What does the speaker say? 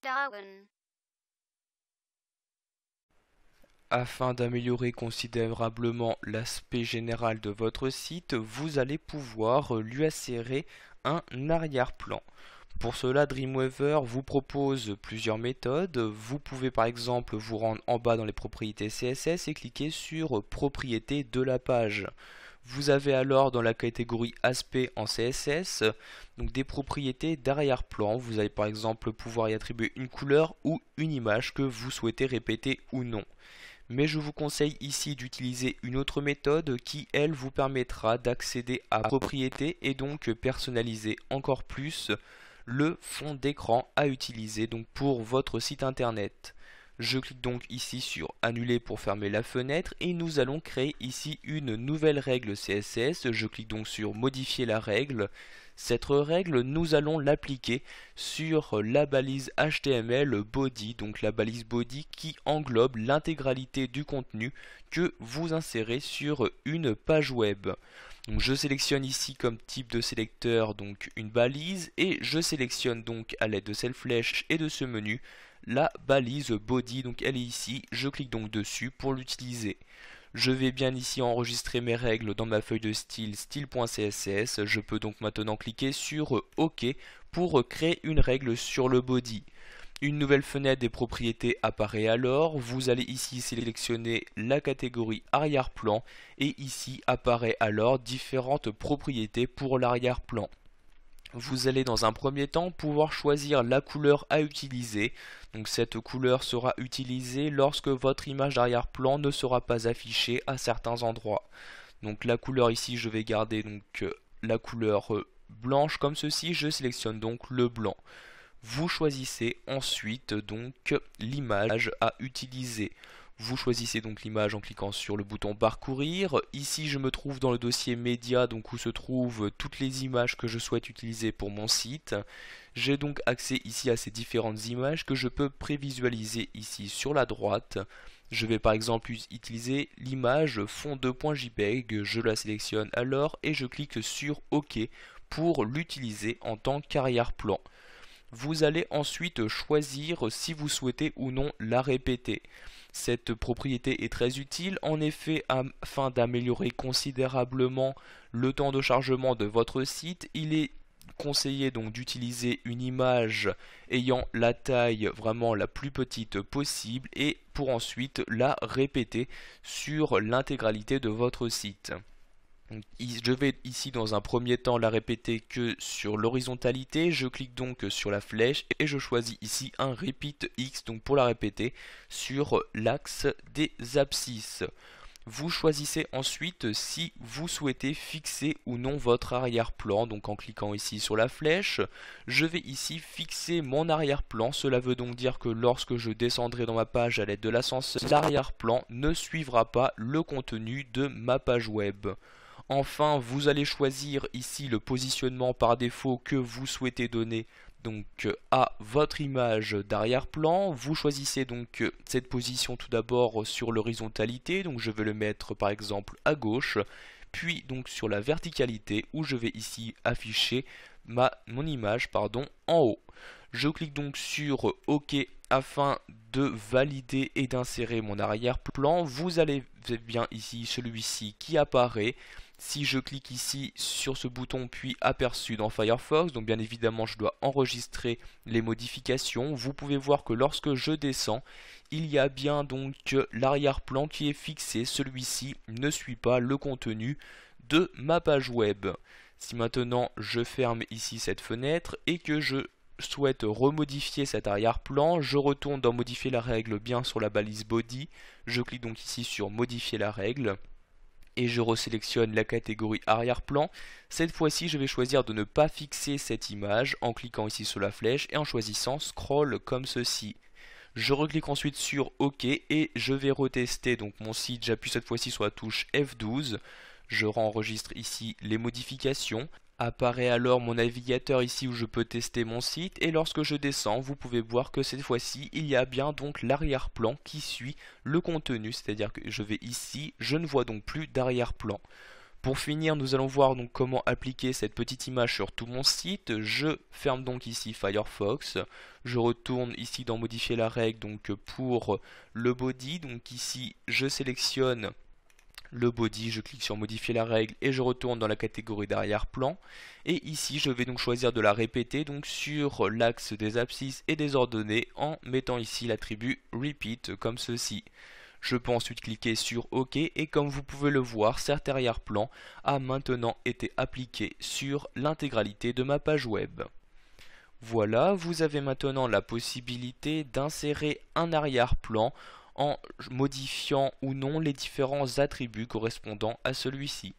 Darwin. Afin d'améliorer considérablement l'aspect général de votre site, vous allez pouvoir lui insérer un arrière-plan. Pour cela, Dreamweaver vous propose plusieurs méthodes. Vous pouvez par exemple vous rendre en bas dans les propriétés CSS et cliquer sur Propriétés de la page. Vous avez alors dans la catégorie Aspect en CSS donc des propriétés d'arrière-plan. Vous allez par exemple pouvoir y attribuer une couleur ou une image que vous souhaitez répéter ou non. Mais je vous conseille ici d'utiliser une autre méthode qui, elle, vous permettra d'accéder à propriétés et donc personnaliser encore plus le fond d'écran à utiliser donc pour votre site internet. Je clique donc ici sur annuler pour fermer la fenêtre et nous allons créer ici une nouvelle règle CSS. Je clique donc sur modifier la règle. Cette règle, nous allons l'appliquer sur la balise HTML body, donc la balise body qui englobe l'intégralité du contenu que vous insérez sur une page web. Donc je sélectionne ici comme type de sélecteur donc une balise et je sélectionne donc à l'aide de cette flèche et de ce menu la balise body, donc elle est ici, je clique donc dessus pour l'utiliser. Je vais bien ici enregistrer mes règles dans ma feuille de style style.css. Je peux donc maintenant cliquer sur OK pour créer une règle sur le body. Une nouvelle fenêtre des propriétés apparaît alors. Vous allez ici sélectionner la catégorie arrière-plan et ici apparaît alors différentes propriétés pour l'arrière-plan. Vous allez dans un premier temps pouvoir choisir la couleur à utiliser. Donc cette couleur sera utilisée lorsque votre image d'arrière-plan ne sera pas affichée à certains endroits. Donc la couleur ici, je vais garder donc la couleur blanche comme ceci. Je sélectionne donc le blanc. Vous choisissez ensuite donc l'image à utiliser. Vous choisissez donc l'image en cliquant sur le bouton parcourir. Ici je me trouve dans le dossier média donc où se trouvent toutes les images que je souhaite utiliser pour mon site. J'ai donc accès ici à ces différentes images que je peux prévisualiser ici sur la droite. Je vais par exemple utiliser l'image fond2.jpg, je la sélectionne alors et je clique sur OK pour l'utiliser en tant qu'arrière-plan. Vous allez ensuite choisir si vous souhaitez ou non la répéter. Cette propriété est très utile en effet afin d'améliorer considérablement le temps de chargement de votre site. Il est conseillé donc d'utiliser une image ayant la taille vraiment la plus petite possible et pour ensuite la répéter sur l'intégralité de votre site. Je vais ici dans un premier temps la répéter que sur l'horizontalité. Je clique donc sur la flèche et je choisis ici un repeat X donc pour la répéter sur l'axe des abscisses. Vous choisissez ensuite si vous souhaitez fixer ou non votre arrière-plan. Donc en cliquant ici sur la flèche, je vais ici fixer mon arrière-plan. Cela veut donc dire que lorsque je descendrai dans ma page à l'aide de l'ascenseur, l'arrière-plan ne suivra pas le contenu de ma page web. Enfin, vous allez choisir ici le positionnement par défaut que vous souhaitez donner donc à votre image d'arrière-plan. Vous choisissez donc cette position tout d'abord sur l'horizontalité, donc je vais le mettre par exemple à gauche, puis donc sur la verticalité où je vais ici afficher mon image en haut. Je clique donc sur OK afin de valider et d'insérer mon arrière-plan. Vous avez bien ici celui-ci qui apparaît. Si je clique ici sur ce bouton puis aperçu dans Firefox, donc bien évidemment je dois enregistrer les modifications. Vous pouvez voir que lorsque je descends, il y a bien donc l'arrière-plan qui est fixé. Celui-ci ne suit pas le contenu de ma page web. Si maintenant je ferme ici cette fenêtre et que je souhaite remodifier cet arrière-plan, je retourne dans modifier la règle bien sur la balise body. Je clique donc ici sur modifier la règle et je resélectionne la catégorie arrière-plan. Cette fois-ci, je vais choisir de ne pas fixer cette image en cliquant ici sur la flèche et en choisissant scroll comme ceci. Je reclique ensuite sur OK et je vais retester donc mon site. J'appuie cette fois-ci sur la touche F12. Je enregistre ici les modifications. Apparaît alors mon navigateur ici où je peux tester mon site et lorsque je descends vous pouvez voir que cette fois-ci il y a bien donc l'arrière-plan qui suit le contenu, c'est à dire que je vais ici, je ne vois donc plus d'arrière-plan. Pour finir, nous allons voir donc comment appliquer cette petite image sur tout mon site. Je ferme donc ici Firefox. Je retourne ici dans modifier la règle donc pour le body. Donc ici, je sélectionne le body, je clique sur modifier la règle et je retourne dans la catégorie d'arrière-plan. Et ici, je vais donc choisir de la répéter donc sur l'axe des abscisses et des ordonnées en mettant ici l'attribut repeat comme ceci. Je peux ensuite cliquer sur OK et comme vous pouvez le voir, cet arrière-plan a maintenant été appliqué sur l'intégralité de ma page web. Voilà, vous avez maintenant la possibilité d'insérer un arrière-plan en modifiant ou non les différents attributs correspondant à celui-ci.